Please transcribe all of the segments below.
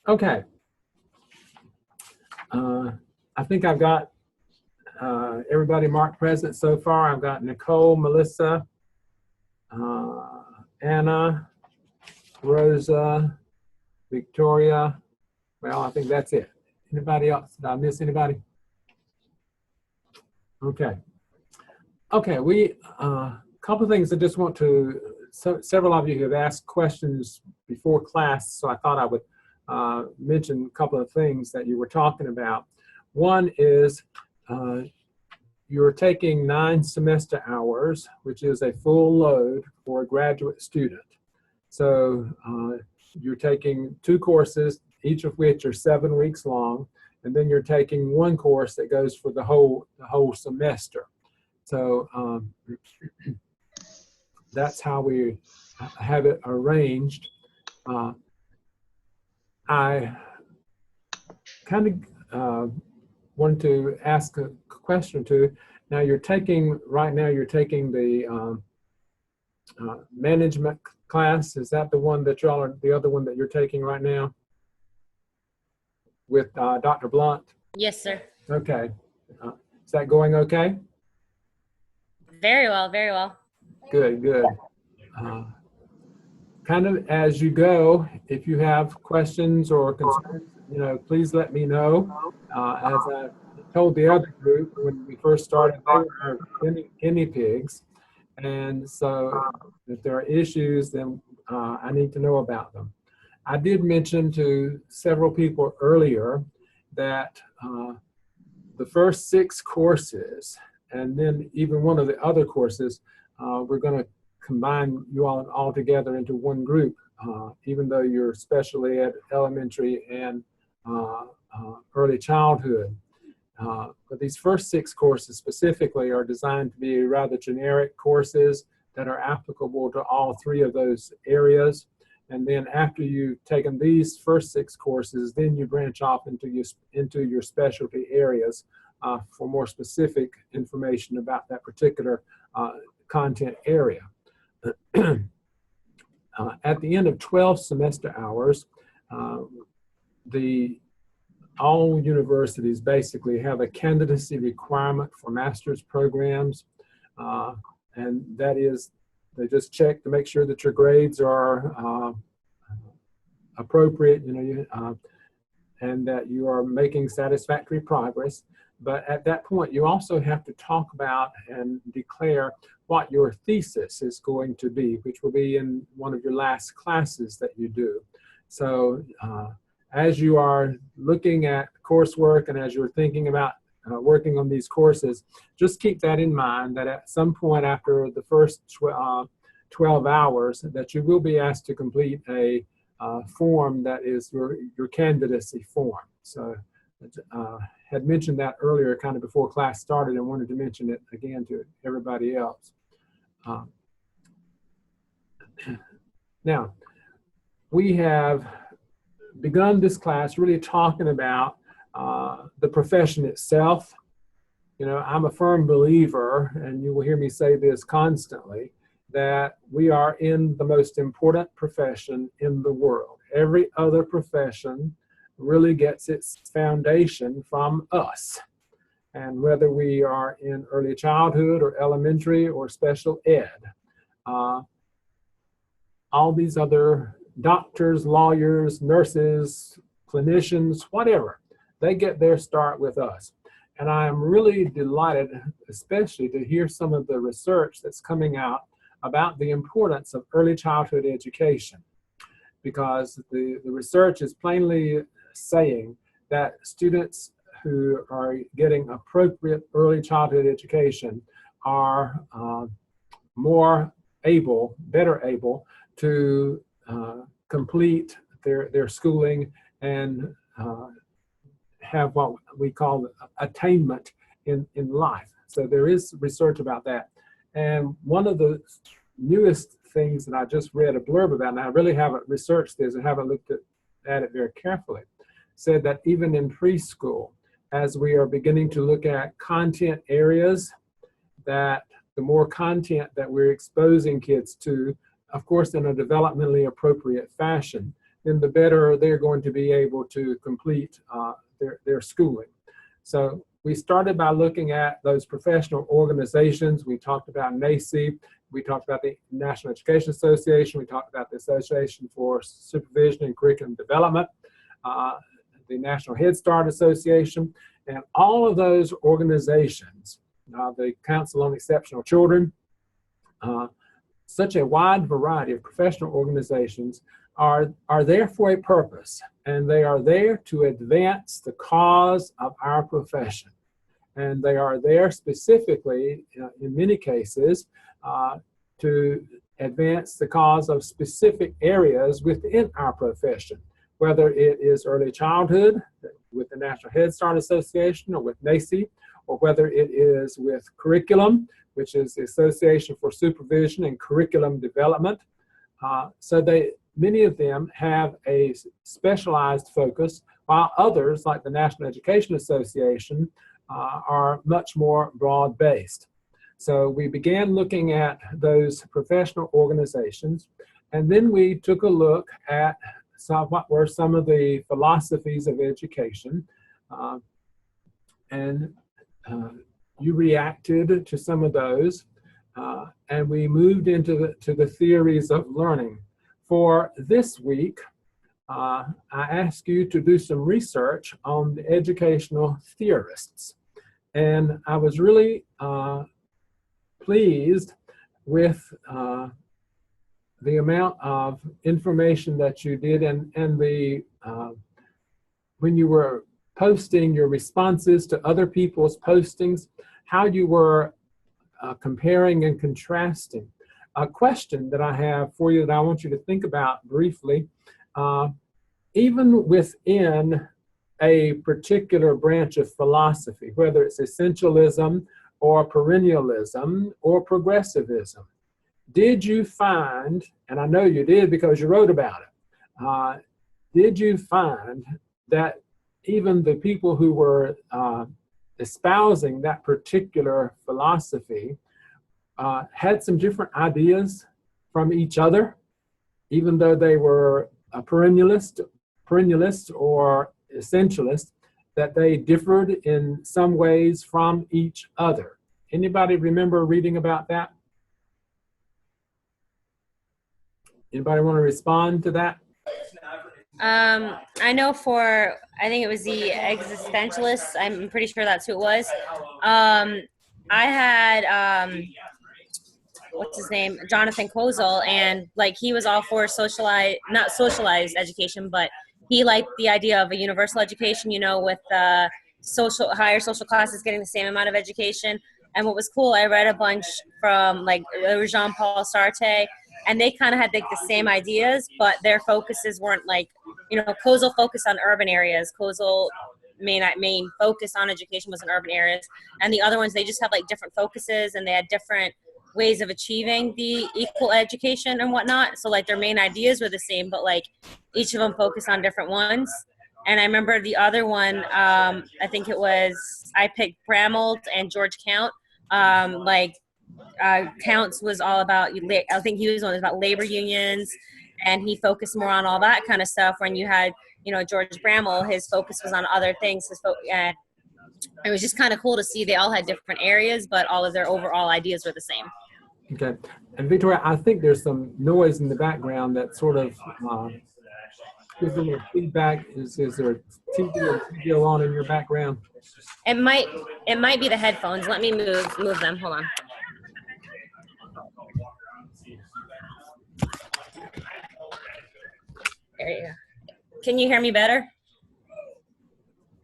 Okay. I think I've got everybody marked present so far. I've got Nicole, Melissa, Anna, Rosa, Victoria. Well, I think that's it. Anybody else? Did I miss anybody? Okay. Okay, we couple of things I just want to, several of you have asked questions before class, so I thought I would mention a couple of things that you were talking about. One is you're taking 9 semester hours, which is a full load for a graduate student. So you're taking 2 courses, each of which are 7 weeks long, and then you're taking 1 course that goes for the whole semester. So that's how we have it arranged. I kind of wanted to ask a question too. Now right now you're taking the management class. Is that the one that y'all are, the other one that you're taking right now with Dr. Blunt? Yes, sir. Okay. Is that going okay? Very well, very well. Good, good. Kind of as you go, if you have questions or concerns, please let me know. As I told the other group when we first started, they were our guinea pigs. And so if there are issues, then I need to know about them. I did mention to several people earlier that the first 6 courses, and then even one of the other courses, we're going to combine you all together into one group, even though you're special ed, elementary, and early childhood. But these first 6 courses specifically are designed to be rather generic courses that are applicable to all 3 of those areas. And then after you've taken these first 6 courses, then you branch off into your specialty areas for more specific information about that particular content area. At the end of 12 semester hours, all universities basically have a candidacy requirement for master's programs, and that is they just check to make sure that your grades are appropriate, and that you are making satisfactory progress. But at that point, you also have to talk about and declare what your thesis is going to be, which will be in one of your last classes that you do. So as you are looking at coursework and as you're thinking about working on these courses, just keep that in mind, that at some point after the first 12 hours that you will be asked to complete a form that is your candidacy form. So had mentioned that earlier kind of before class started and wanted to mention it again to everybody else. Now, we have begun this class really talking about the profession itself. I'm a firm believer, and you will hear me say this constantly, that we are in the most important profession in the world. Every other profession really gets its foundation from us. And whether we are in early childhood or elementary or special ed, all these other doctors, lawyers, nurses, clinicians, whatever, they get their start with us. And I am really delighted, especially to hear some of the research that's coming out about the importance of early childhood education, because the research is plainly saying that students who are getting appropriate early childhood education are better able to complete their schooling and have what we call attainment in life. So there is research about that. And one of the newest things that I just read a blurb about, and I really haven't researched this and haven't looked at it very carefully, said that even in preschool, as we are beginning to look at content areas, that the more content that we're exposing kids to, of course, in a developmentally appropriate fashion, then the better they're going to be able to complete their schooling. So we started by looking at those professional organizations. We talked about NAEYC, we talked about the National Education Association, we talked about the Association for Supervision and Curriculum Development, the National Head Start Association, and all of those organizations, the Council on Exceptional Children, such a wide variety of professional organizations are there for a purpose, and they are there to advance the cause of our profession. And they are there specifically, in many cases, to advance the cause of specific areas within our profession, whether it is early childhood with the National Head Start Association or with NAEYC, or whether it is with curriculum, which is the Association for Supervision and Curriculum Development. Many of them have a specialized focus, while others, like the National Education Association, are much more broad-based. So we began looking at those professional organizations, and then we took a look at what were some of the philosophies of education, you reacted to some of those, and we moved into the theories of learning. For this week, I asked you to do some research on the educational theorists. And I was really pleased with the amount of information that you did, and when you were posting your responses to other people's postings, how you were comparing and contrasting. A question that I have for you that I want you to think about briefly, even within a particular branch of philosophy, whether it's essentialism or perennialism or progressivism, did you find, and I know you did because you wrote about it, did you find that even the people who were espousing that particular philosophy had some different ideas from each other, even though they were a perennialist or essentialist, that they differed in some ways from each other? Anybody remember reading about that? Anybody want to respond to that? I know I think it was the existentialists. I'm pretty sure that's who it was. I had, what's his name? Jonathan Kozol, and like he was all for not socialized education, but he liked the idea of a universal education, with higher social classes getting the same amount of education. And what was cool, I read a bunch from Jean-Paul Sartre, and they kind of had the same ideas, but their focuses weren't Kozol focused on urban areas. Kozol main focus on education was in urban areas, and the other ones, they just have different focuses, and they had different ways of achieving the equal education and whatnot. So their main ideas were the same, but each of them focused on different ones. And I remember the other one, I think I picked Bramald and George Count. Counts was all about, I think he was one about labor unions, and he focused more on all that kind of stuff. When you had, George Bramall, his focus was on other things. It was just kind of cool to see they all had different areas, but all of their overall ideas were the same. Okay. And Victoria, I think there's some noise in the background that sort of gives a little feedback. Is there a TV or video on in your background? It might be the headphones. Let me move them. Hold on. There you go. Can you hear me better?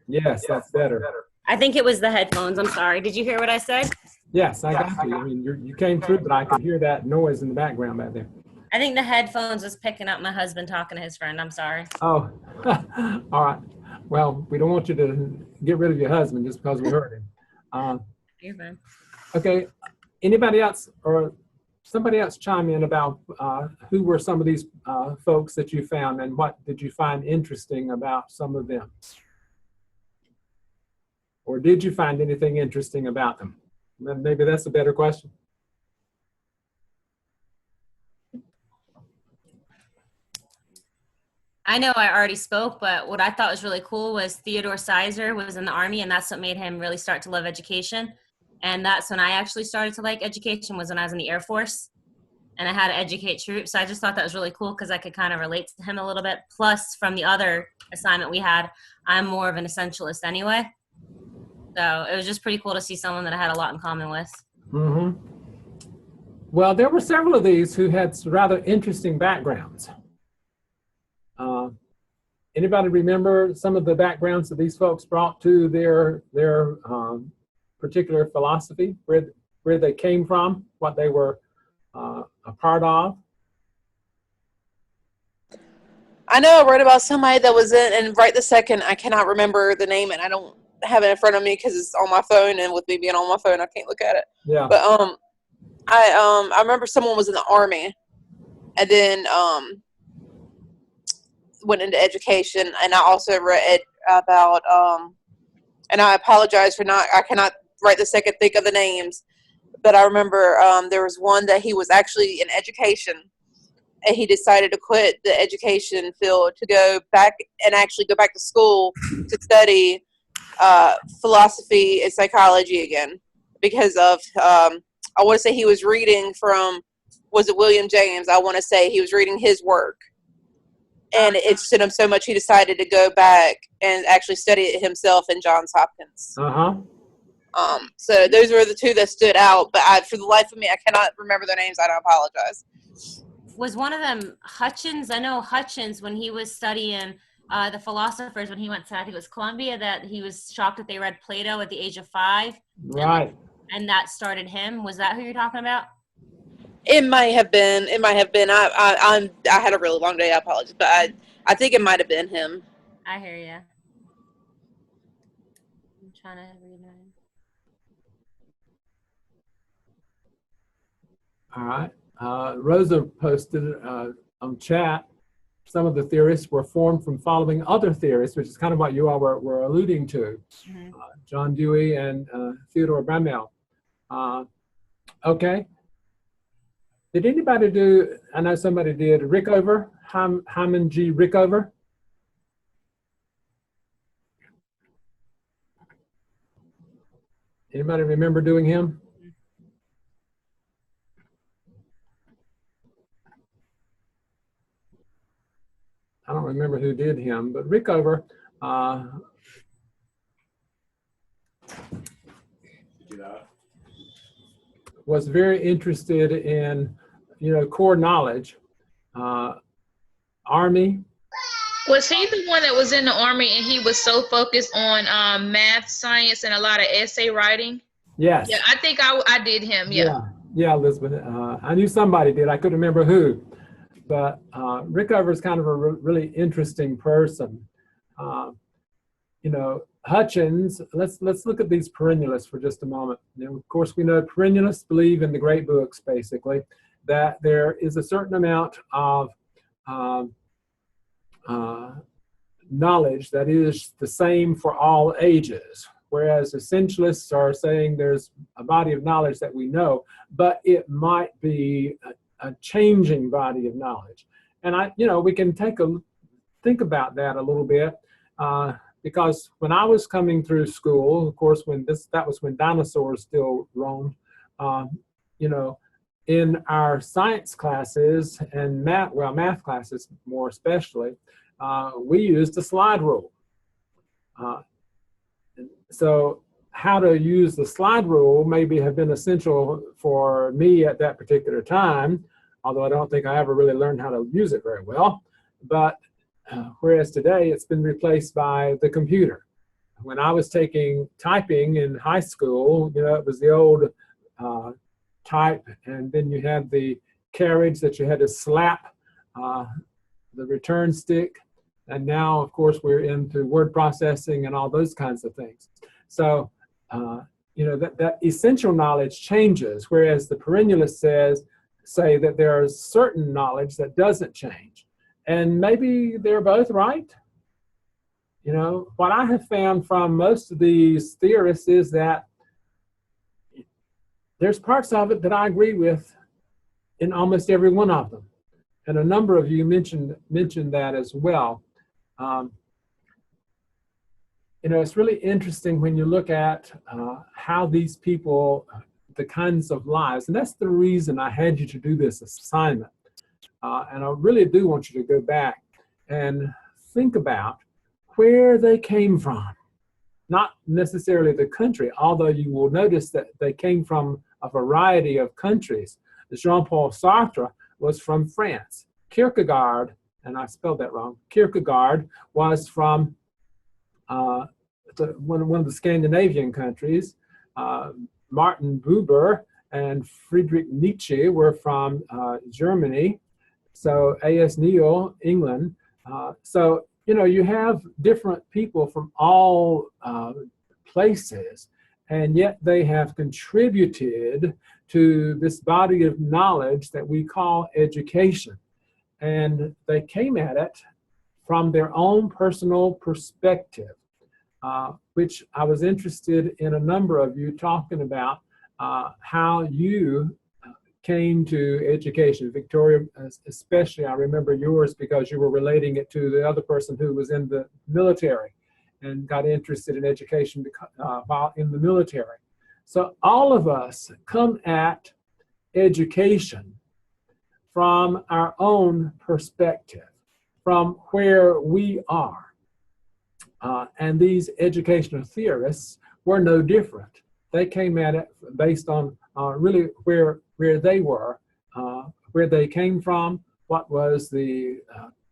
Yes, that's better. I think it was the headphones. I'm sorry. Did you hear what I said? Yes, I got you. I mean, you came through, but I could hear that noise in the background back there. I think the headphones was picking up my husband talking to his friend. I'm sorry. Oh, all right. Well, we don't want you to get rid of your husband just because we heard him. You're fine. Okay. Anybody else or somebody else chime in about who were some of these folks that you found, and what did you find interesting about some of them? Or did you find anything interesting about them? Maybe that's a better question. I know I already spoke, but what I thought was really cool was Theodore Sizer was in the Army, and that's what made him really start to love education. And that's when I actually started to like education, was when I was in the Air Force and I had to educate troops. So I just thought that was really cool because I could kind of relate to him a little bit. Plus, from the other assignment we had, I'm more of an essentialist anyway. So it was just pretty cool to see someone that I had a lot in common with. Hmm. Well, there were several of these who had rather interesting backgrounds. Anybody remember some of the backgrounds that these folks brought to their particular philosophy, where they came from, what they were a part of? I know I read about somebody that was in, and right this second, I cannot remember the name, and I don't have it in front of me because it's on my phone, and with me being on my phone, I can't look at it. Yeah. But I remember someone was in the Army, and then went into education, and I also read about and I apologize for I cannot right this second think of the names, but I remember there was one that he was actually in education, and he decided to quit the education field to go back to school to study philosophy and psychology again, because of I want to say he was reading from, was it William James? I want to say he was reading his work, and it interested him so much he decided to go back and actually study it himself in Johns Hopkins. So those were the two that stood out, but for the life of me, I cannot remember their names. I don't apologize. Was one of them Hutchins? I know Hutchins, when he was studying the philosophers, when he went to, I think it was Columbia, that he was shocked that they read Plato at the age of 5. Right. And that started him. Was that who you're talking about? It might have been. I had a really long day. I apologize, but I think it might have been him. I hear you. I'm trying to read mine. All right. Rosa posted on chat, some of the theorists were formed from following other theorists, which is kind of what you all were alluding to. Mm-hmm. John Dewey and Theodore Bramell. Okay. Did anybody do, I know somebody did, Rickover, Hyman G. Rickover? Anybody remember doing him? I don't remember who did him, but Rickover was very interested in, core knowledge. Army. Was he the one that was in the Army and he was so focused on math, science, and a lot of essay writing? Yes. Yeah, I think I did him. Yeah. Yeah, Elizabeth. I knew somebody did. I couldn't remember who. But Rickover is kind of a really interesting person. Hutchins, let's look at these perennialists for just a moment. Now, of course, we know perennialists believe in the great books, basically, that there is a certain amount of knowledge that is the same for all ages, whereas essentialists are saying there's a body of knowledge that we know, but it might be a changing body of knowledge. And we can think about that a little bit, because when I was coming through school, of course, that was when dinosaurs still roamed, in our science classes and math classes more especially, we used the slide rule. So how to use the slide rule maybe have been essential for me at that particular time, although I don't think I ever really learned how to use it very well. But whereas today it's been replaced by the computer. When I was taking typing in high school, it was the old type, and then you had the carriage that you had to slap the return stick. And now, of course, we're into word processing and all those kinds of things. So, that essential knowledge changes, whereas the perennialists say that there's certain knowledge that doesn't change. And maybe they're both right. What I have found from most of these theorists is that there's parts of it that I agree with in almost every one of them. and a number of you mentioned that as well. You know, it's really interesting when you look at how these people, the kinds of lives, and that's the reason I had you to do this assignment. And I really do want you to go back and think about where they came from. Not necessarily the country, although you will notice that they came from a variety of countries. Jean-Paul Sartre was from France. Kierkegaard, and I spelled that wrong, Kierkegaard was from one of the Scandinavian countries. Martin Buber and Friedrich Nietzsche were from Germany. So A.S. Neill, England. So, you know, you have different people from all places, and yet they have contributed to this body of knowledge that we call education. And they came at it from their own personal perspective, which I was interested in a number of you talking about how you came to education. Victoria, especially, I remember yours because you were relating it to the other person who was in the military and got interested in education while in the military. So all of us come at education from our own perspective, from where we are. And these educational theorists were no different. They came at it based on really where they were, where they came from, what was the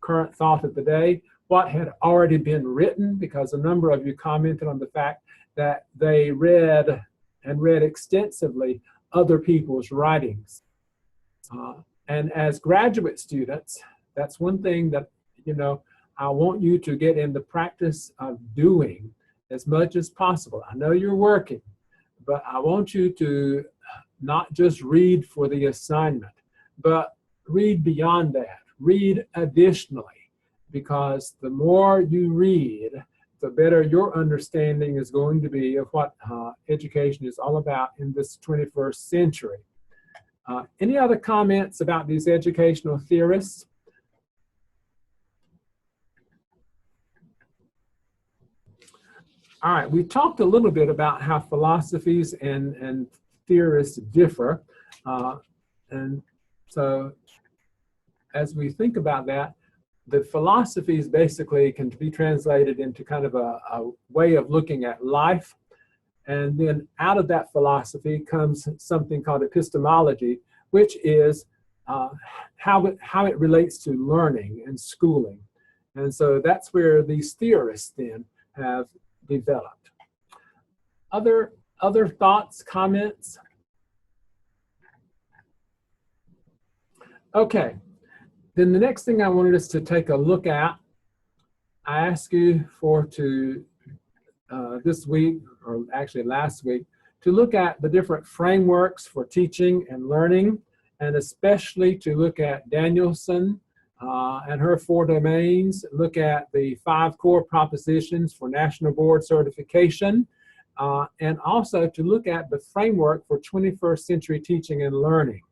current thought of the day, what had already been written, because a number of you commented on the fact that they read extensively other people's writings. And as graduate students, that's one thing that, you know, I want you to get in the practice of doing as much as possible. I know you're working, but I want you to not just read for the assignment, but read beyond that, read additionally, because the more you read, the better your understanding is going to be of what education is all about in this 21st century. Any other comments about these educational theorists? All right, we talked a little bit about how philosophies and theorists differ. And so as we think about that, the philosophies basically can be translated into kind of a way of looking at life. And then out of that philosophy comes something called epistemology, which is how it relates to learning and schooling. And so that's where these theorists then have developed. Other thoughts, comments? Okay, then the next thing I wanted us to take a look at, I asked you this week, or actually last week, to look at the different frameworks for teaching and learning, and especially to look at Danielson and her 4 domains, look at the 5 core propositions for National Board certification, and also to look at the framework for 21st century teaching and learning.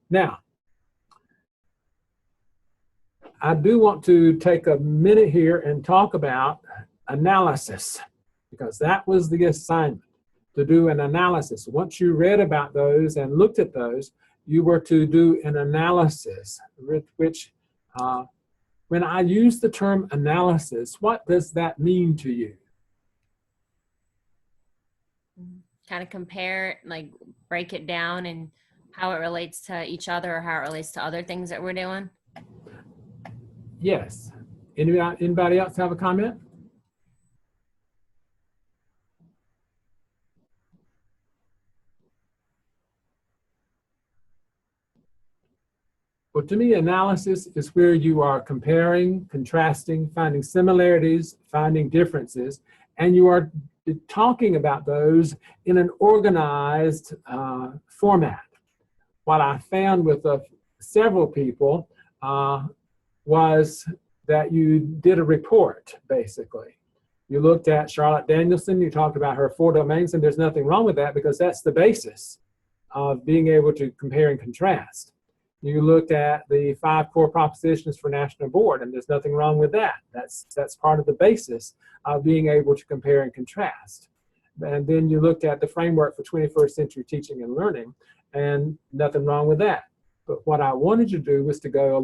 Now, I do want to take a minute here and talk about analysis, because that was the assignment, to do an analysis. Once you read about those and looked at those, you were to do an analysis, which when I use the term analysis, what does that mean to you? Kind of compare, like break it down and how it relates to each other or how it relates to other things that we're doing. Yes. Anybody else have a comment? Well, to me, analysis is where you are comparing, contrasting, finding similarities, finding differences, and you are talking about those in an organized format. What I found with several people was that you did a report, basically. You looked at Charlotte Danielson, you talked about her 4 domains, and there's nothing wrong with that because that's the basis of being able to compare and contrast. You looked at the 5 core propositions for National Board, and there's nothing wrong with that. That's part of the basis of being able to compare and contrast. And then you looked at the framework for 21st century teaching and learning, and nothing wrong with that. But what I wanted you to do was to go a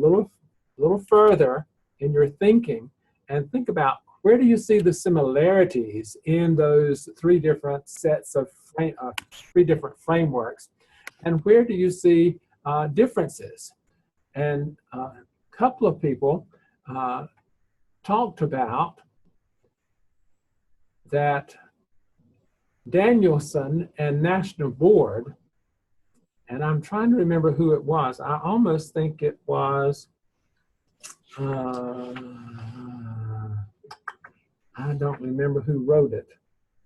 little further in your thinking and think about, where do you see the similarities in those 3 different sets of 3 different frameworks, and where do you see differences? And a couple of people talked about that Danielson and National Board, and I'm trying to remember who it was. I almost think it was, I don't remember who wrote it,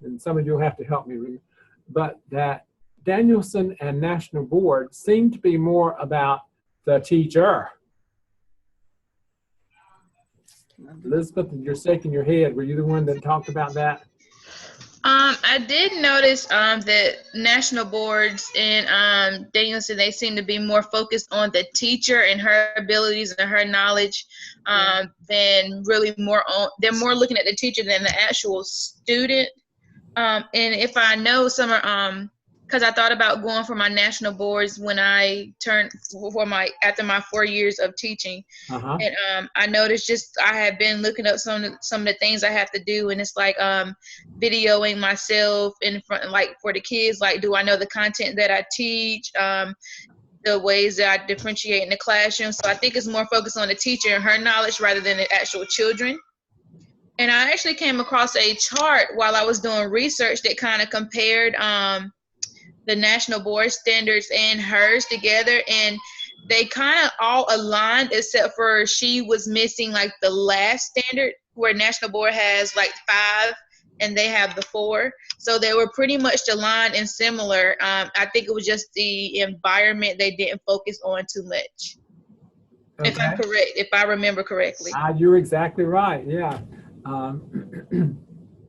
and some of you will have to help me, but that Danielson and National Board seemed to be more about the teacher. Elizabeth, you're shaking your head. Were you the one that talked about that? I did notice that national boards and Danielson, they seem to be more focused on the teacher and her abilities and her knowledge than really they're more looking at the teacher than the actual student. And if I know some are, because I thought about going for my national boards when I turned after my 4 years of teaching, and I noticed I had been looking up some of the things I have to do, and it's like videoing myself in front, like for the kids, like, do I know the content that I teach, the ways that I differentiate in the classroom. So I think it's more focused on the teacher and her knowledge rather than the actual children. And I actually came across a chart while I was doing research that kind of compared the national board standards and hers together, and they kind of all aligned except for she was missing like the last standard, where national board has like 5 and they have the 4. So they were pretty much aligned and similar. I think it was just the environment they didn't focus on too much. Okay. If I'm correct, if I remember correctly. You're exactly right. Yeah.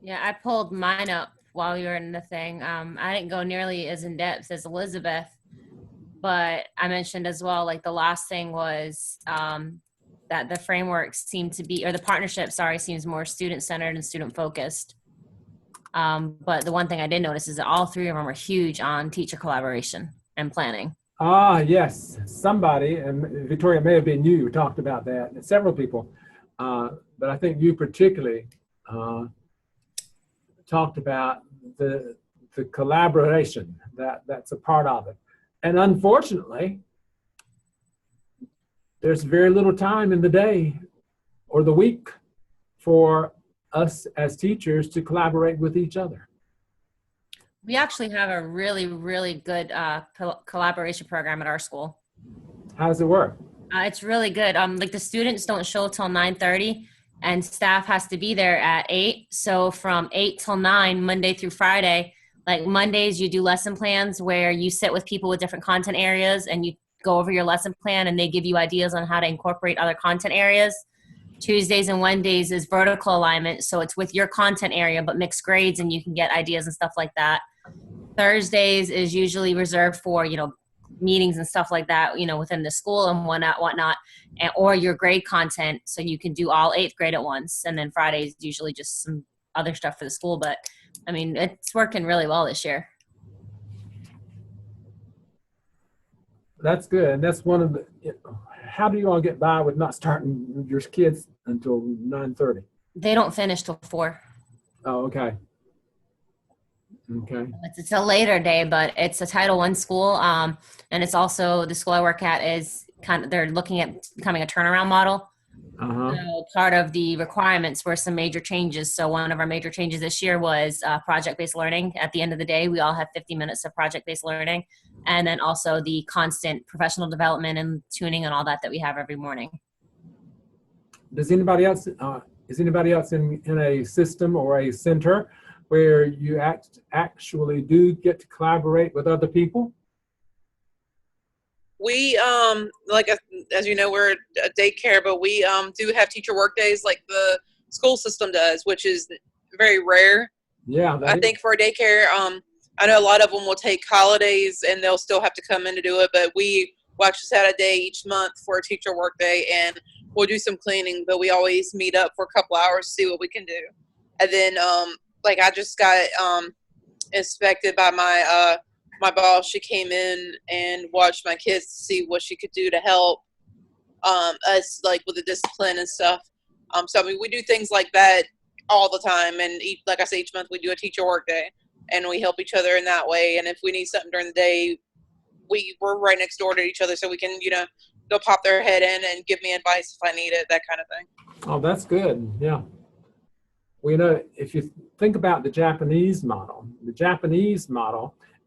Yeah, I pulled mine up while you were in the thing. I didn't go nearly as in depth as Elizabeth, but I mentioned as well, like the last thing was that the framework seemed to be, or the partnership, seems more student-centered and student-focused. But the one thing I did notice is that all 3 of them are huge on teacher collaboration and planning. Yes. Somebody, and Victoria, it may have been you who talked about that, and several people, but I think you particularly talked about the collaboration that's a part of it. And unfortunately, there's very little time in the day or the week for us as teachers to collaborate with each other. We actually have a really, really good collaboration program at our school. How does it work? It's really good. Like the students don't show till 9:30, and staff has to be there at 8. So from 8 till 9, Monday through Friday, like Mondays you do lesson plans where you sit with people with different content areas and you go over your lesson plan and they give you ideas on how to incorporate other content areas. Tuesdays and Wednesdays is vertical alignment. So it's with your content area, but mixed grades, and you can get ideas and stuff like that. Thursdays is usually reserved for, meetings and stuff like that, within the school and whatnot, or your grade content. So you can do all 8th grade at once. And then Fridays usually just some other stuff for the school. But I mean, it's working really well this year. That's good. And that's one of the, how do you all get by with not starting your kids until 9:30? They don't finish till 4. Oh, okay. Okay. It's a later day, but it's a Title I school. And it's also, the school I work at is they're looking at becoming a turnaround model. So part of the requirements were some major changes. So one of our major changes this year was project-based learning. At the end of the day, we all have 50 minutes of project-based learning. And then also the constant professional development and tuning and all that we have every morning. Does anybody else, is anybody else in a system or a center where you actually do get to collaborate with other people? We, as you know, we're a daycare, but we do have teacher work days like the school system does, which is very rare. Yeah. I think for a daycare, I know a lot of them will take holidays and they'll still have to come in to do it, but actually set a day each month for a teacher work day, and we'll do some cleaning, but we always meet up for a couple hours to see what we can do. And then, like, I just got inspected by my boss. She came in and watched my kids to see what she could do to help us, like, with the discipline and stuff. So, I mean, we do things like that all the time. And like I said, each month we do a teacher work day, and we help each other in that way. And if we need something during the day, we're right next door to each other, so we can, they'll pop their head in and give me advice if I need it, that kind of thing. Oh, that's good. Yeah. Well, if you think about the Japanese model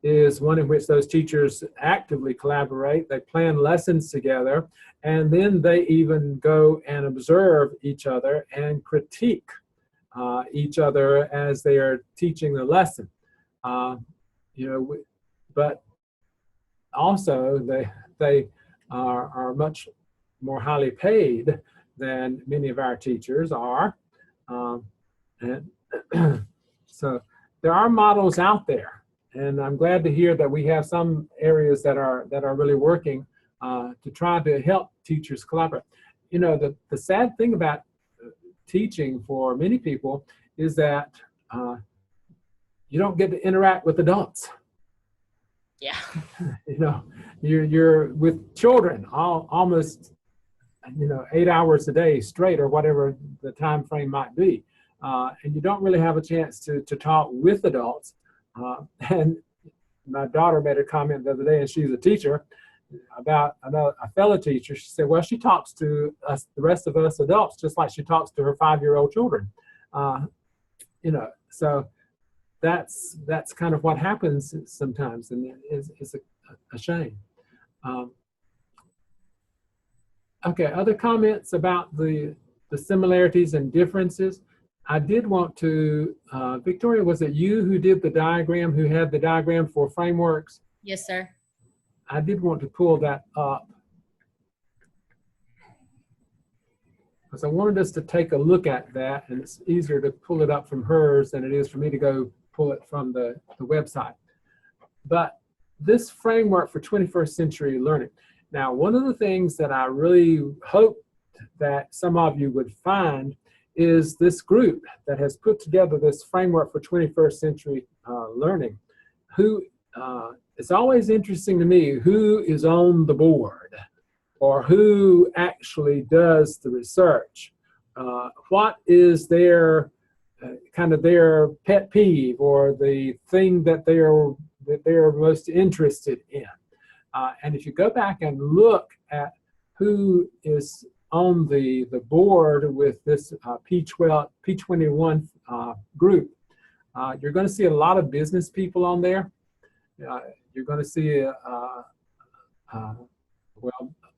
is one in which those teachers actively collaborate. They plan lessons together, and then they even go and observe each other and critique each other as they are teaching the lesson. But also they are much more highly paid than many of our teachers are. And so there are models out there, and I'm glad to hear that we have some areas that are really working to try to help teachers collaborate. The sad thing about teaching for many people is that you don't get to interact with adults. Yeah. You're with children almost 8 hours a day straight, or whatever the time frame might be. And you don't really have a chance to talk with adults. And my daughter made a comment the other day, and she's a teacher, about a fellow teacher. She said, well, she talks to us, the rest of us adults, just like she talks to her 5-year-old children. So that's kind of what happens sometimes, and it's a shame. Okay, other comments about the similarities and differences? I did want to, Victoria, was it you who did the diagram, who had the diagram for frameworks? Yes, sir. I did want to pull that up, because I wanted us to take a look at that, and it's easier to pull it up from hers than it is for me to go pull it from the website. But this framework for 21st century learning. Now, one of the things that I really hope that some of you would find is this group that has put together this framework for 21st century learning. It's always interesting to me who is on the board, or who actually does the research. What is their kind of their pet peeve, or the thing that they're most interested in. And if you go back and look at who is on the board with this P21 group, you're going to see a lot of business people on there. You're going to see a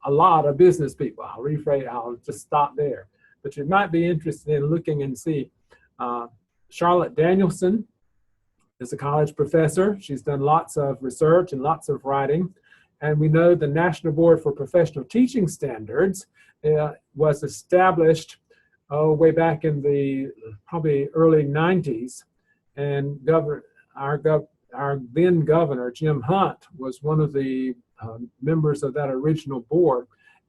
lot of business people. I'll just stop there. But you might be interested in looking and see. Charlotte Danielson is a college professor. She's done lots of research and lots of writing. And we know the National Board for Professional Teaching Standards was established way back in the probably early 90s. And our then governor, Jim Hunt, was one of the members of that original board.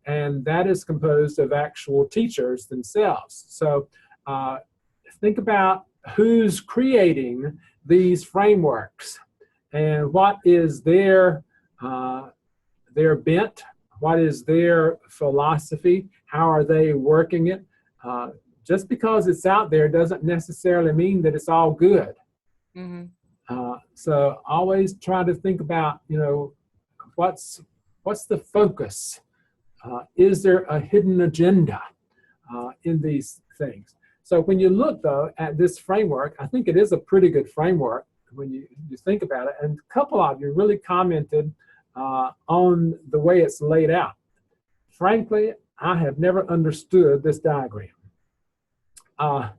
And that is composed of actual teachers themselves. So think about who's creating these frameworks and what is their bent, what is their philosophy, how are they working it. Just because it's out there doesn't necessarily mean that it's all good. Mm-hmm. So always try to think about, what's the focus? Is there a hidden agenda in these things? So when you look, though, at this framework, I think it is a pretty good framework when you think about it. And a couple of you really commented on the way it's laid out. Frankly, I have never understood this diagram. I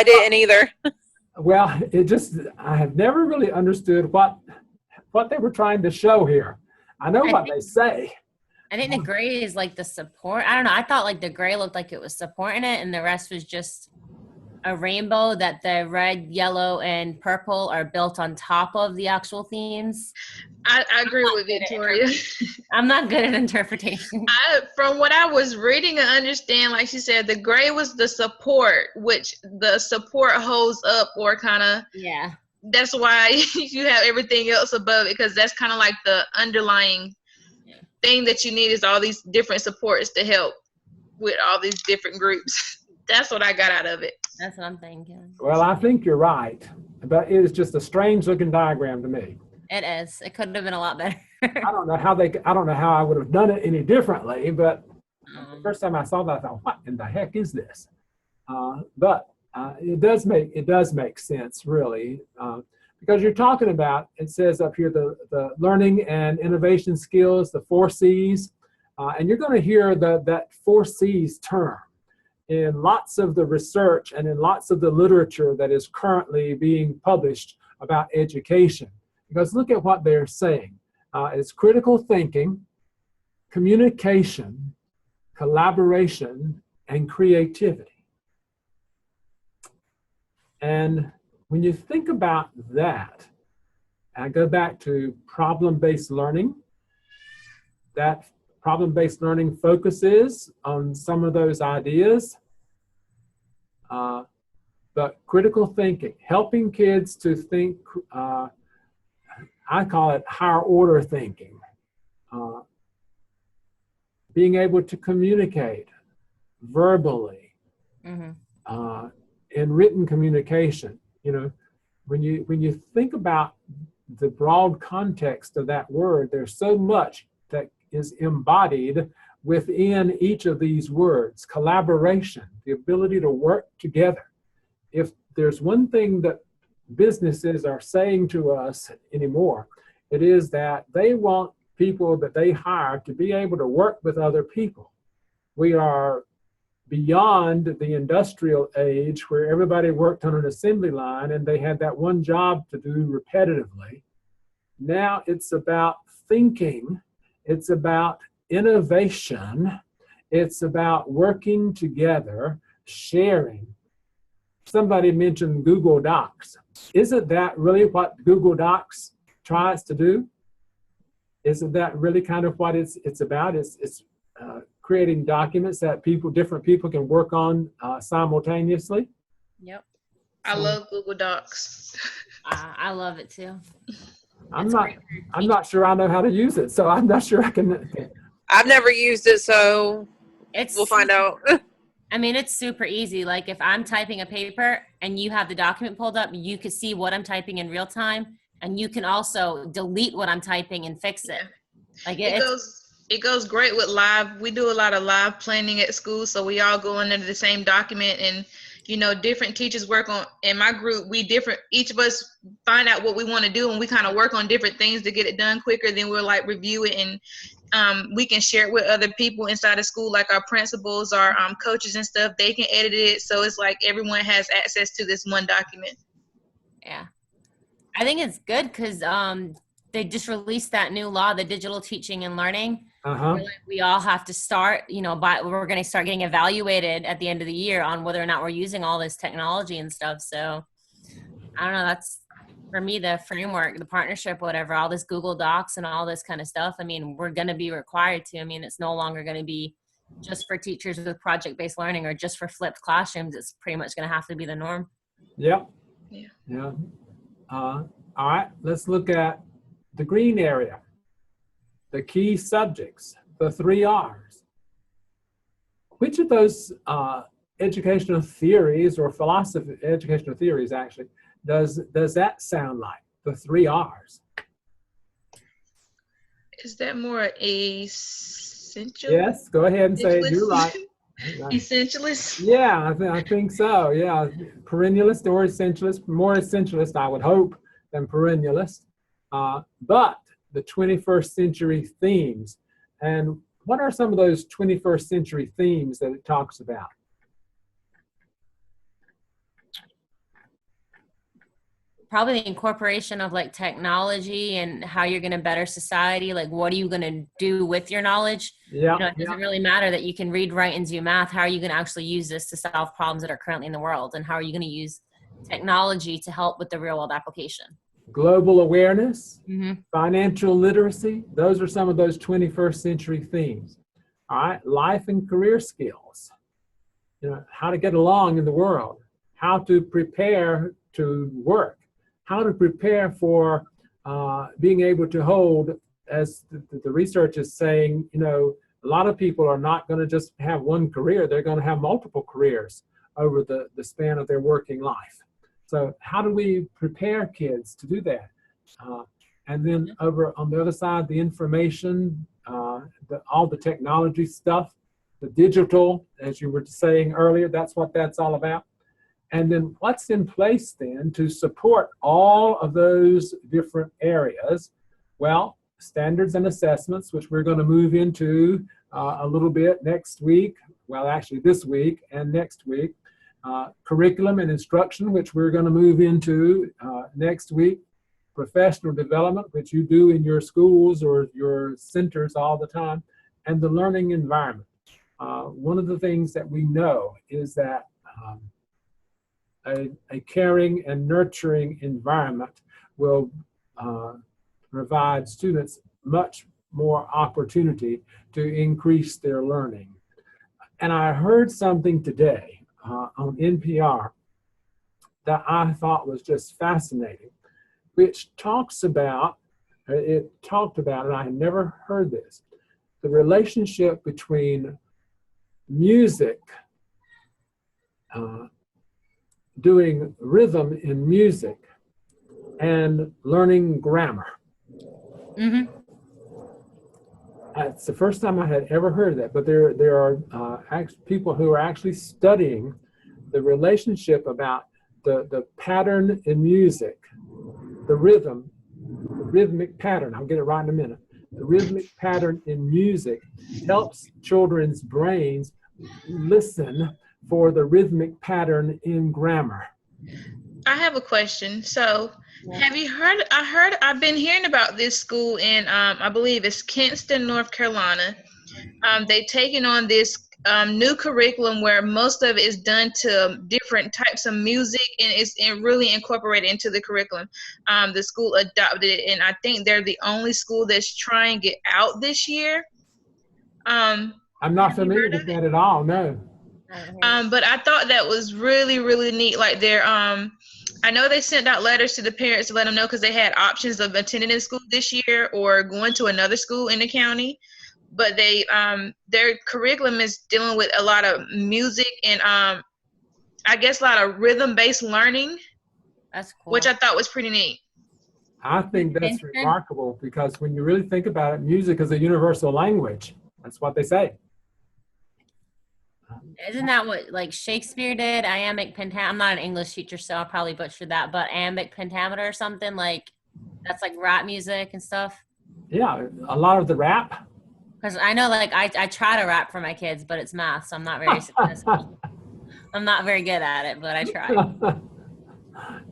didn't either. Well, I have never really understood what they were trying to show here. I know what they say. I think the gray is like the support. I don't know. I thought like the gray looked like it was supporting it, and the rest was just a rainbow that the red, yellow, and purple are built on top of the actual themes. I agree with Victoria. I'm not good at interpretation. From what I was reading and understand, like she said, the gray was the support, which the support holds up or kind of, Yeah. that's why you have everything else above it, because that's kind of like the underlying thing that you need is all these different supports to help with all these different groups. That's what I got out of it. That's what I'm thinking. Well, I think you're right, but it is just a strange looking diagram to me. It is. It could have been a lot better. I don't know how I would have done it any differently, but the first time I saw that, I thought, what in the heck is this? But it does make sense, really, because you're talking about, it says up here, the learning and innovation skills, the 4 C's, and you're going to hear that 4 C's term in lots of the research and in lots of the literature that is currently being published about education. Because look at what they're saying. It's critical thinking, communication, collaboration, and creativity. And when you think about that, I go back to problem-based learning. That problem-based learning focuses on some of those ideas. But critical thinking, helping kids to think, I call it higher order thinking. Being able to communicate verbally, in written communication. You know, when you think about the broad context of that word, there's so much that is embodied within each of these words. Collaboration, the ability to work together. If there's one thing that businesses are saying to us anymore, it is that they want people that they hire to be able to work with other people. We are beyond the industrial age where everybody worked on an assembly line and they had that one job to do repetitively. Now it's about thinking, it's about innovation, it's about working together, sharing. Somebody mentioned Google Docs. Isn't that really what Google Docs tries to do? Isn't that really kind of what it's about? It's creating documents that different people can work on simultaneously. Yep. I love Google Docs. I love it too. I'm not sure I know how to use it, so I'm not sure I can. I've never used it, so we'll find out. I mean, it's super easy. Like if I'm typing a paper and you have the document pulled up, you can see what I'm typing in real time, and you can also delete what I'm typing and fix it. Like it goes great with live. We do a lot of live planning at school, so we all go under the same document, and you know, different teachers work on. In my group, each of us find out what we want to do, and we kind of work on different things to get it done quicker. Then we'll like review it, and we can share it with other people inside of school, like our principals, our coaches and stuff. They can edit it, so it's like everyone has access to this one document. Yeah, I think it's good because they just released that new law, the digital teaching and learning. We all have to start, we're going to start getting evaluated at the end of the year on whether or not we're using all this technology and stuff. So I don't know, that's for me, the framework, the partnership, whatever, all this Google Docs and all this kind of stuff. I mean, we're going to be required to. I mean, it's no longer going to be just for teachers with project-based learning or just for flipped classrooms. It's pretty much going to have to be the norm. Yep. Yeah. All right, let's look at the green area. The key subjects, the 3 R's. Which of those educational theories or educational theories actually, does that sound like, the 3 R's? Is that more essential? Yes, go ahead and say it. You're right. Essentialist? Yeah, I think so. Yeah, perennialist or essentialist, more essentialist, I would hope, than perennialist. But the 21st century themes. And what are some of those 21st century themes that it talks about? probably the incorporation of like technology and how you're going to better society. Like, what are you going to do with your knowledge? Yeah. You know, it doesn't really matter that you can read, write, and do math. How are you going to actually use this to solve problems that are currently in the world? And how are you going to use technology to help with the real world application? Global awareness, Mm-hmm. financial literacy, those are some of those 21st century themes. All right, life and career skills, you know, how to get along in the world, how to prepare to work, how to prepare for being able to hold, as the research is saying, you know, a lot of people are not going to just have one career, they're going to have multiple careers over the span of their working life. So how do we prepare kids to do that? And then over on the other side, the information, all the technology stuff, the digital, as you were saying earlier, that's what that's all about. And then what's in place then to support all of those different areas? Well, standards and assessments, which we're going to move into a little bit next week. Well, actually this week and next week. Curriculum and instruction, which we're going to move into next week. Professional development, which you do in your schools or your centers all the time. And the learning environment. One of the things that we know is that a caring and nurturing environment will provide students much more opportunity to increase their learning. And I heard something today on NPR that I thought was just fascinating, which talked about, and I had never heard this, the relationship between music, doing rhythm in music, and learning grammar. Mm-hmm. It's the first time I had ever heard that, but there are people who are actually studying the relationship about the pattern in music, the rhythmic pattern. I'll get it right in a minute. The rhythmic pattern in music helps children's brains listen for the rhythmic pattern in grammar. I have a question. So, have you heard? I've been hearing about this school in, I believe it's Kinston, North Carolina. They've taken on this new curriculum where most of it is done to different types of music, and it's really incorporated into the curriculum. The school adopted it, and I think they're the only school that's trying it out this year. I'm not familiar with that at all, no. But I thought that was really, really neat. Like I know they sent out letters to the parents to let them know, because they had options of attending the school this year or going to another school in the county. But they their curriculum is dealing with a lot of music and I guess a lot of rhythm-based learning. That's cool. Which I thought was pretty neat. I think that's remarkable, because when you really think about it, music is a universal language. That's what they say. Isn't that what like Shakespeare did? Iambic pentameter. I'm not an English teacher, so I'll probably butcher that, but iambic pentameter or something, like that's like rap music and stuff. Yeah, a lot of the rap. Because I know, like I try to rap for my kids, but it's math, so I'm not very successful. I'm not very good at it, but I try.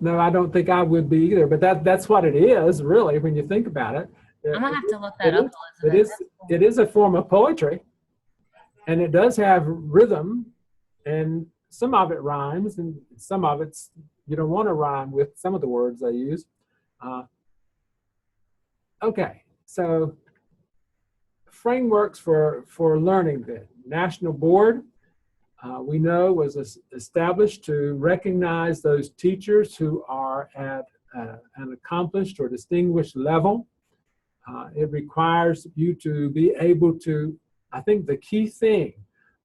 No, I don't think I would be either, but that's what it is, really, when you think about it. I'm gonna have to look that up, Elizabeth. It is a form of poetry, and it does have rhythm, and some of it rhymes, and some of it's you don't want to rhyme with some of the words they use. Okay, so frameworks for learning. The National Board, we know, was established to recognize those teachers who are at an accomplished or distinguished level. It requires you to be able to, I think the key thing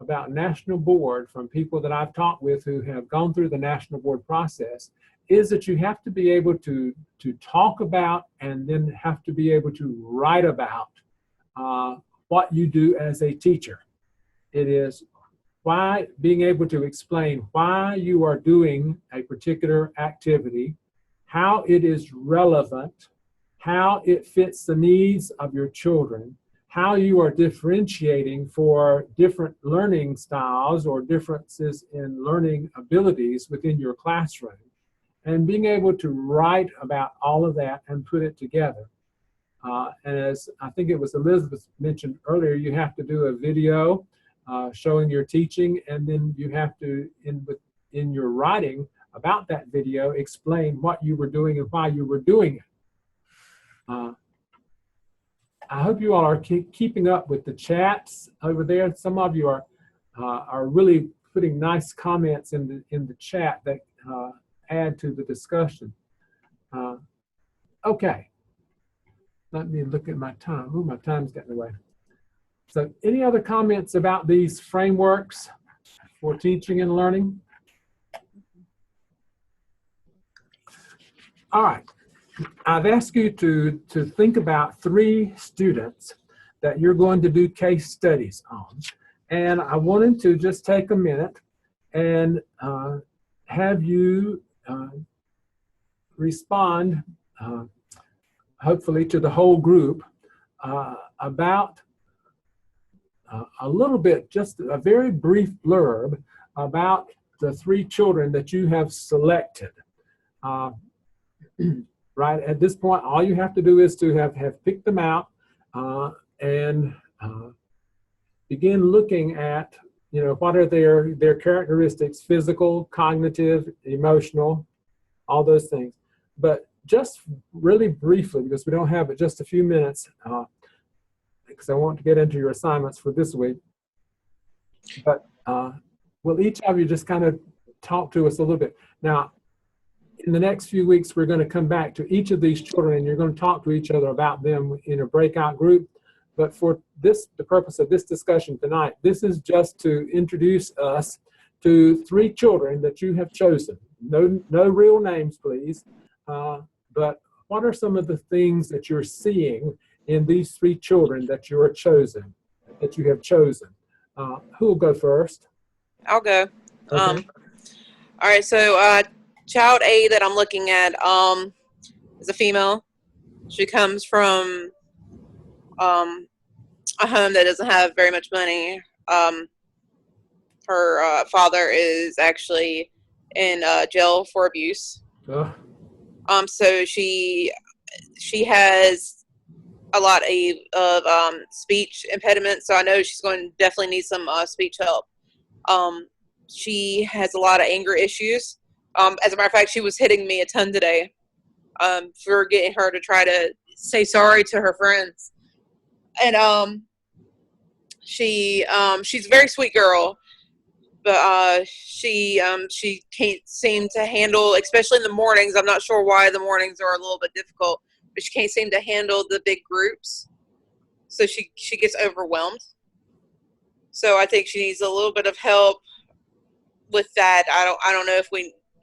about National Board from people that I've talked with who have gone through the National Board process is that you have to be able to talk about and then have to be able to write about what you do as a teacher. It is why, being able to explain why you are doing a particular activity, how it is relevant, how it fits the needs of your children, how you are differentiating for different learning styles or differences in learning abilities within your classroom, and being able to write about all of that and put it together. And as I think it was Elizabeth mentioned earlier, you have to do a video showing your teaching, and then you have to, in your writing about that video, explain what you were doing and why you were doing it. I hope you all are keeping up with the chats over there. Some of you are really putting nice comments in the chat that add to the discussion. Okay. Let me look at my time. Ooh, my time's getting away. So any other comments about these frameworks for teaching and learning? All right. I've asked you to think about 3 students that you're going to do case studies on. And I wanted to just take a minute and have you respond hopefully to the whole group about a little bit, just a very brief blurb about the 3 children that you have selected. Right at this point, all you have to do is to have picked them out and begin looking at, what are their characteristics, physical, cognitive, emotional, all those things. But just really briefly, because we don't have but just a few minutes, because I want to get into your assignments for this week. But will each of you just kind of talk to us a little bit? Now, in the next few weeks, we're going to come back to each of these children, and you're going to talk to each other about them in a breakout group. But for the purpose of this discussion tonight, this is just to introduce us to 3 children that you have chosen. No real names, please. But what are some of the things that you're seeing in these 3 children that you have chosen? Who will go first? I'll go. Okay. All right, so child A that I'm looking at is a female. She comes from a home that doesn't have very much money. Her father is actually in jail for abuse. So she has a lot of speech impediments. So I know she's going to definitely need some speech help. She has a lot of anger issues. As a matter of fact, she was hitting me a ton today for getting her to try to say sorry to her friends. And she's a very sweet girl, but she can't seem to handle, especially in the mornings. I'm not sure why the mornings are a little bit difficult, but she can't seem to handle the big groups. So she gets overwhelmed. So I think she needs a little bit of help with that. I don't know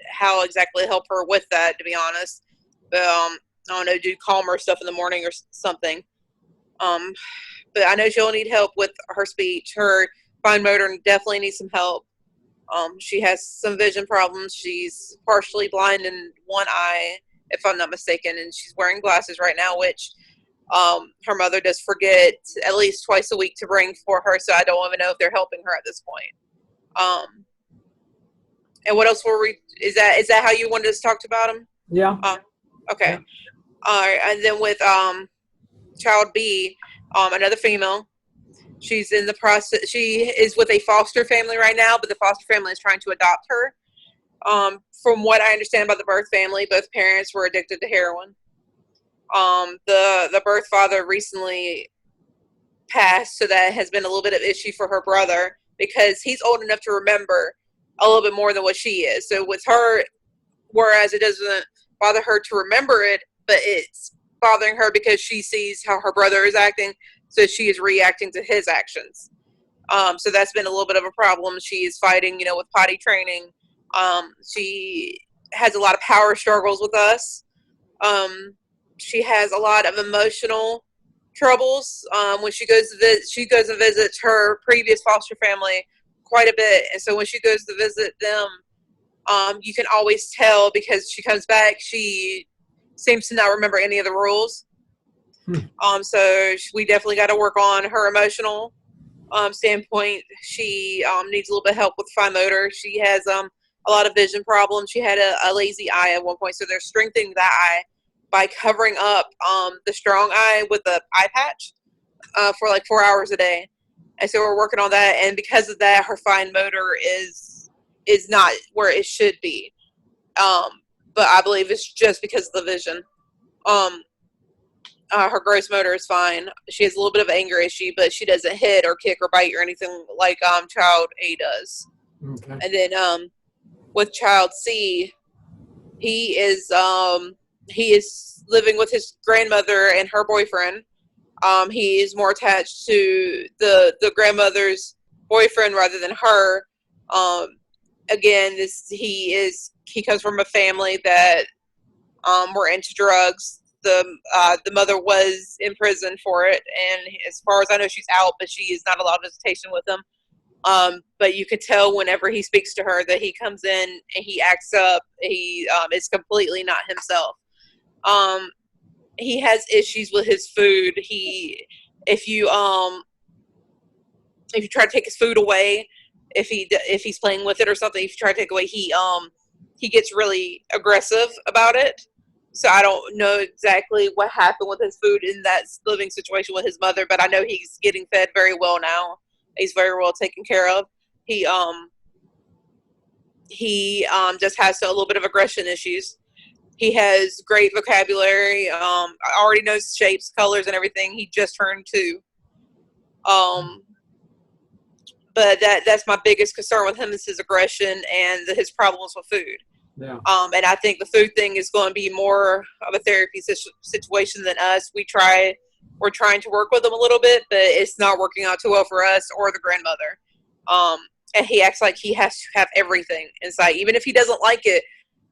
how exactly help her with that, to be honest. But I don't know, do calmer stuff in the morning or something. But I know she'll need help with her speech. Her fine motor definitely needs some help. She has some vision problems. She's partially blind in one eye, if I'm not mistaken, and she's wearing glasses right now, which her mother does forget at least twice a week to bring for her, so I don't even know if they're helping her at this point. And what else is that how you wanted us to talk about them? Yeah. Okay. Yeah. All right. And then with child B, another female, she's in the process. She is with a foster family right now, but the foster family is trying to adopt her. From what I understand about the birth family, both parents were addicted to heroin. The birth father recently passed, so that has been a little bit of issue for her brother because he's old enough to remember a little bit more than what she is. So with her, whereas it doesn't bother her to remember it, but it's bothering her because she sees how her brother is acting, so she is reacting to his actions. So that's been a little bit of a problem. She is fighting, with potty training. She has a lot of power struggles with us. She has a lot of emotional troubles. When she goes and visits her previous foster family quite a bit, and so when she goes to visit them, you can always tell because she comes back, she seems to not remember any of the rules. So we definitely got to work on her emotional standpoint. She needs a little bit of help with fine motor. She has a lot of vision problems. She had a lazy eye at one point, so they're strengthening that eye by covering up the strong eye with the eye patch for like 4 hours a day. And so we're working on that, and because of that, her fine motor is not where it should be. But I believe it's just because of the vision. Her gross motor is fine. She has a little bit of an anger issue, but she doesn't hit or kick or bite or anything like child A does. Okay. And then with child C, he is living with his grandmother and her boyfriend. He is more attached to the grandmother's boyfriend rather than her. Again, he comes from a family that were into drugs. The mother was in prison for it, and as far as I know, she's out, but she is not allowed visitation with him. But you could tell whenever he speaks to her that he comes in and he acts up. He is completely not himself. He has issues with his food. If you try to take his food away, if he's playing with it or something, if you try to take it away, he gets really aggressive about it. So I don't know exactly what happened with his food in that living situation with his mother, but I know he's getting fed very well now. He's very well taken care of. He just has a little bit of aggression issues. He has great vocabulary. Already knows shapes, colors, and everything. He just turned 2. But that's my biggest concern with him is his aggression and his problems with food. Yeah. And I think the food thing is going to be more of a therapy situation than us. We're trying to work with him a little bit, but it's not working out too well for us or the grandmother. And he acts like he has to have everything inside. Even if he doesn't like it,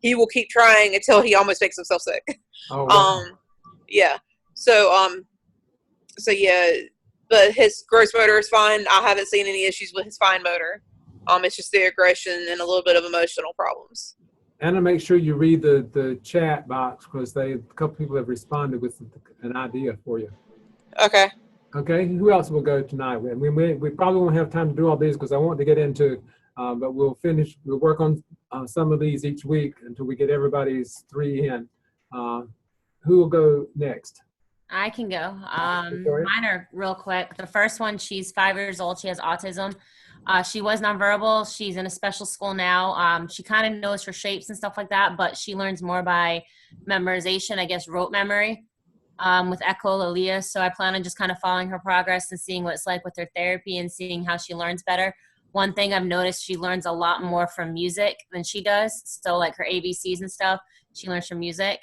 he will keep trying until he almost makes himself sick. Oh, wow. Yeah. So yeah, but his gross motor is fine. I haven't seen any issues with his fine motor. It's just the aggression and a little bit of emotional problems. Anna, make sure you read the chat box because a couple people have responded with an idea for you. Okay. Okay, who else will go tonight? We probably won't have time to do all these because I want to get into, but we'll work on some of these each week until we get everybody's 3 in. Who will go next? I can go. Victoria? Mine are real quick. The first one, she's 5 years old. She has autism. She was nonverbal. She's in a special school now. She kind of knows her shapes and stuff like that, but she learns more by memorization, I guess, rote memory with echolalia. So I plan on just kind of following her progress and seeing what it's like with her therapy and seeing how she learns better. One thing I've noticed, she learns a lot more from music than she does. So like her ABCs and stuff, she learns from music.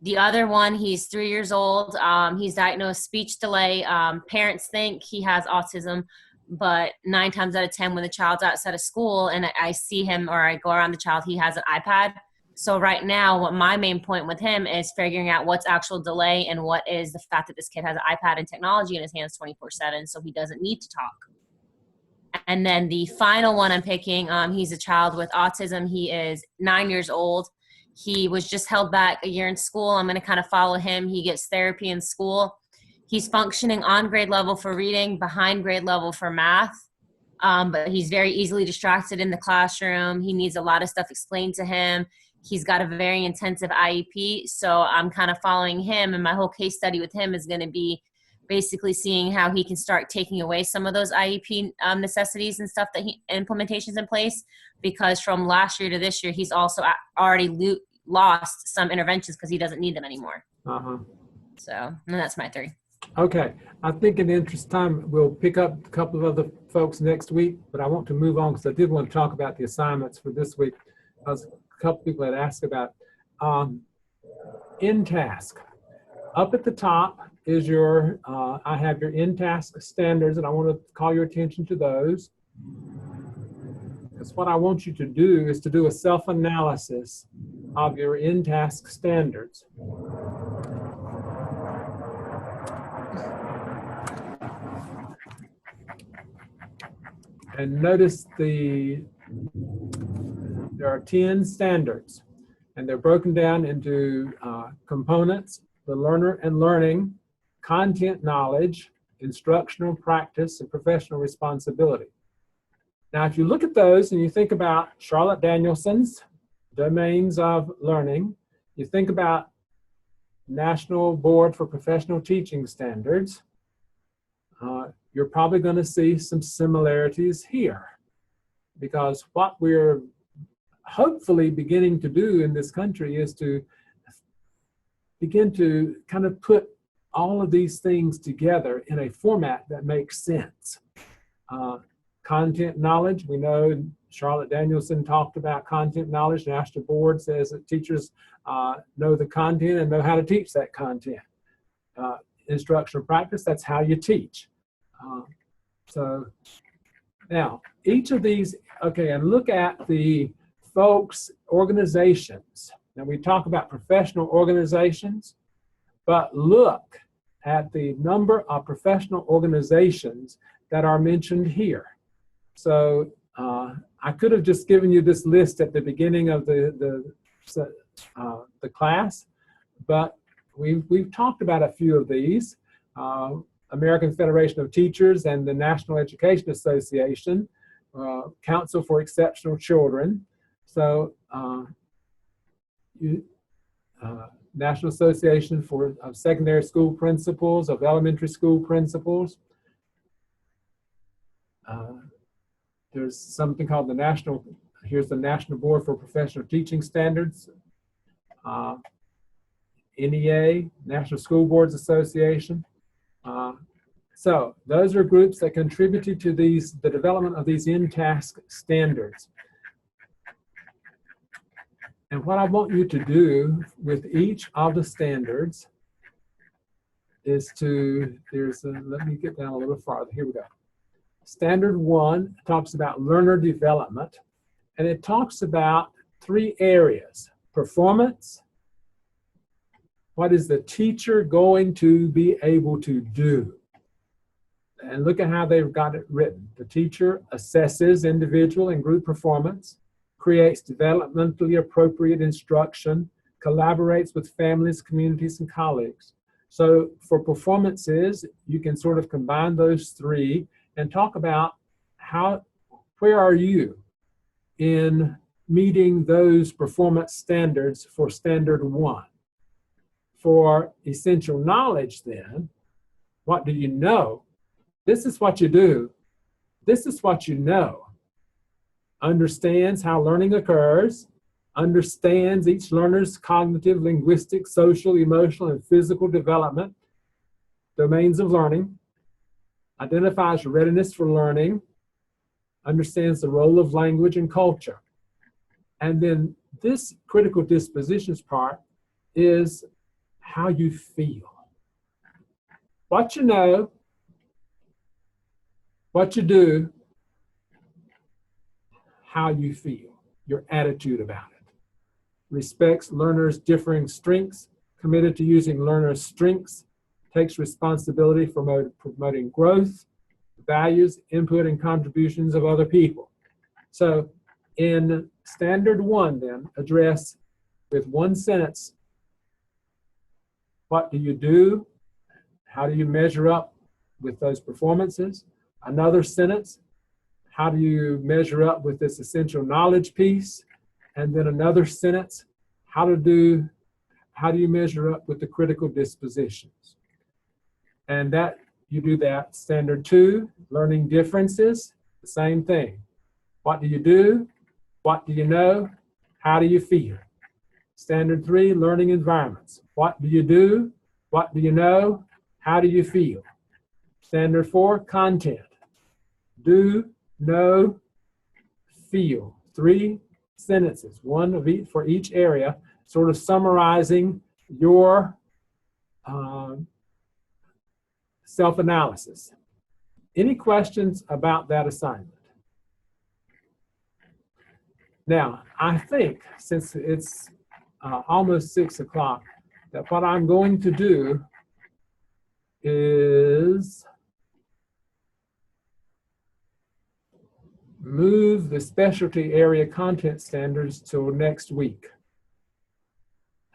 The other one, he's 3 years old. He's diagnosed speech delay. Parents think he has autism, but 9 times out of 10 when the child's outside of school and I see him or I go around the child, he has an iPad. So right now, what my main point with him is figuring out what's actual delay and what is the fact that this kid has an iPad and technology in his hands 24/7, so he doesn't need to talk. And then the final one I'm picking, he's a child with autism. He is 9 years old. He was just held back a year in school. I'm going to kind of follow him. He gets therapy in school. He's functioning on grade level for reading, behind grade level for math. But he's very easily distracted in the classroom. He needs a lot of stuff explained to him. He's got a very intensive IEP. So I'm kind of following him. And my whole case study with him is going to be basically seeing how he can start taking away some of those IEP necessities and stuff that implementations in place. Because from last year to this year, he's also already lost some interventions because he doesn't need them anymore. Uh-huh. So, and that's my 3. Okay, I think in the interest of time, we'll pick up a couple of other folks next week, but I want to move on because I did want to talk about the assignments for this week. Because a couple people had asked about in-task. Up at the top is I have your in-task standards, and I want to call your attention to those. Because what I want you to do is to do a self-analysis of your in-task standards. And notice there are 10 standards, and they're broken down into components: the learner and learning, content knowledge, instructional practice, and professional responsibility. Now, if you look at those and you think about Charlotte Danielson's Domains of Learning, you think about National Board for Professional Teaching Standards, you're probably going to see some similarities here, because what we're hopefully beginning to do in this country is to begin to kind of put all of these things together in a format that makes sense. Content knowledge, we know Charlotte Danielson talked about content knowledge. National Board says that teachers know the content and know how to teach that content. Instructional practice, that's how you teach. So now, each of these, okay, and look at the folks' organizations. Now, we talk about professional organizations, but look at the number of professional organizations that are mentioned here. So I could have just given you this list at the beginning of the class, but we've talked about a few of these. American Federation of Teachers and the National Education Association, Council for Exceptional Children. So National Association for Secondary School Principals, of Elementary School Principals. There's something called the National, here's the National Board for Professional Teaching Standards, NEA, National School Boards Association. So those are groups that contributed to the development of these in-task standards. And what I want you to do with each of the standards is to, let me get down a little farther. Here we go. Standard 1 talks about learner development, and it talks about 3 areas: performance, what is the teacher going to be able to do? And look at how they've got it written. The teacher assesses individual and group performance, creates developmentally appropriate instruction, collaborates with families, communities, and colleagues. So for performances, you can sort of combine those 3 and talk about where are you in meeting those performance standards for standard 1. For essential knowledge then, what do you know? This is what you do. This is what you know. Understands how learning occurs, understands each learner's cognitive, linguistic, social, emotional, and physical development, domains of learning, identifies readiness for learning, understands the role of language and culture. And then this critical dispositions part is how you feel. What you know, what you do, how you feel, your attitude about it. Respects learners' differing strengths, committed to using learners' strengths, takes responsibility for promoting growth, values, input, and contributions of other people. So in standard 1 then, address with 1 sentence, what do you do? How do you measure up with those performances? Another sentence, how do you measure up with this essential knowledge piece? And then another sentence, how do you measure up with the critical dispositions? And that you do that. Standard 2, learning differences, the same thing. What do you do? What do you know? How do you feel? Standard 3, learning environments. What do you do? What do you know? How do you feel? Standard 4, content. Do, know, feel. 3 sentences, 1 of each for each area, sort of summarizing your self-analysis. Any questions about that assignment? Now, I think since it's almost 6 o'clock, that what I'm going to do is move the specialty area content standards till next week.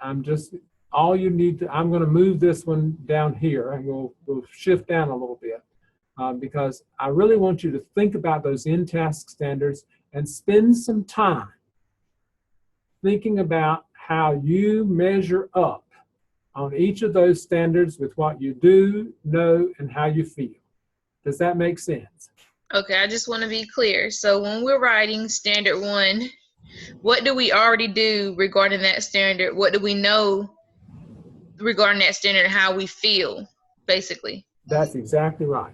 I'm going to move this one down here, and we'll shift down a little bit. because I really want you to think about those in-task standards and spend some time thinking about how you measure up on each of those standards with what you do, know, and how you feel. Does that make sense? Okay, I just want to be clear. So when we're writing standard 1, what do we already do regarding that standard? What do we know regarding that standard and how we feel, basically? That's exactly right.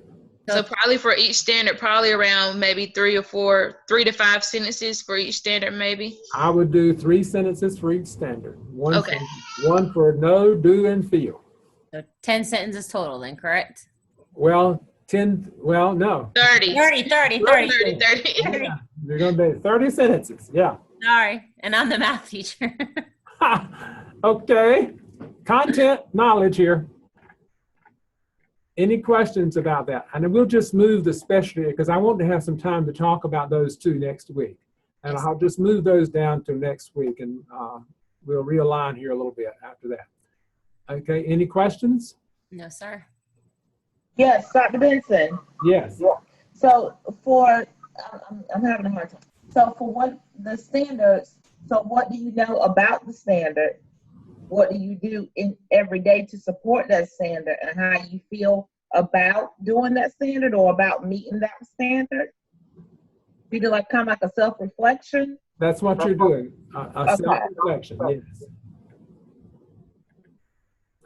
So probably for each standard, probably around maybe 3 to 5 sentences for each standard, maybe. I would do 3 sentences for each standard. Okay. One for know, do, and feel. So 10 sentences total then, correct? Well, 10, well, no. 30. 30. 30. Yeah, you're going to do 30 sentences. Yeah. Sorry, and I'm the math teacher. Okay. Content knowledge here. Any questions about that? And we'll just move the specialty because I want to have some time to talk about those two next week. And I'll just move those down to next week and we'll realign here a little bit after that. Okay, any questions? No, sir. Yes, Dr. Benson. Yes. So for, I'm having a hard time. So for what the standards, so what do you know about the standard? What do you do in every day to support that standard and how you feel about doing that standard or about meeting that standard? You do like kind of like a self-reflection? That's what you're doing, a self-reflection, yes.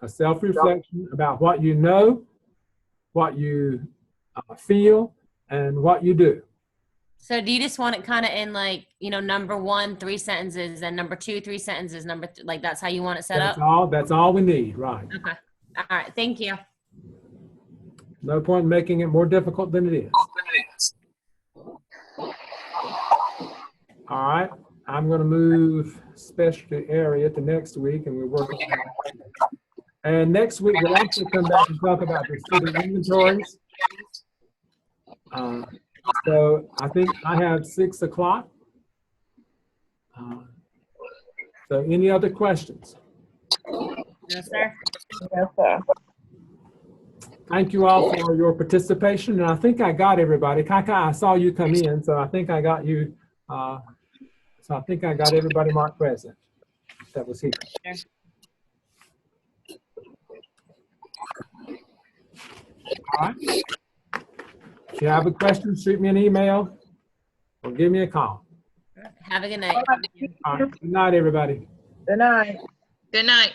A self-reflection about what you know, what you feel, and what you do. So do you just want it kind of in like, number 1, 3 sentences, and number 2, 3 sentences, like that's how you want it set up? That's all we need, right. Okay. All right. Thank you. No point in making it more difficult than it is. All right, I'm going to move specialty area to next week, and we'll work on that. And next week, we'll actually come back and talk about the student inventories. So I think I have 6 o'clock. So any other questions? No, sir. Yes, sir. Thank you all for your participation. And I think I got everybody. Kaka, I saw you come in, so I think I got you. So I think I got everybody marked present that was here. Sure. All right. If you have a question, shoot me an email or give me a call. Have a good night. All right. Good night, everybody. Good night. Good night.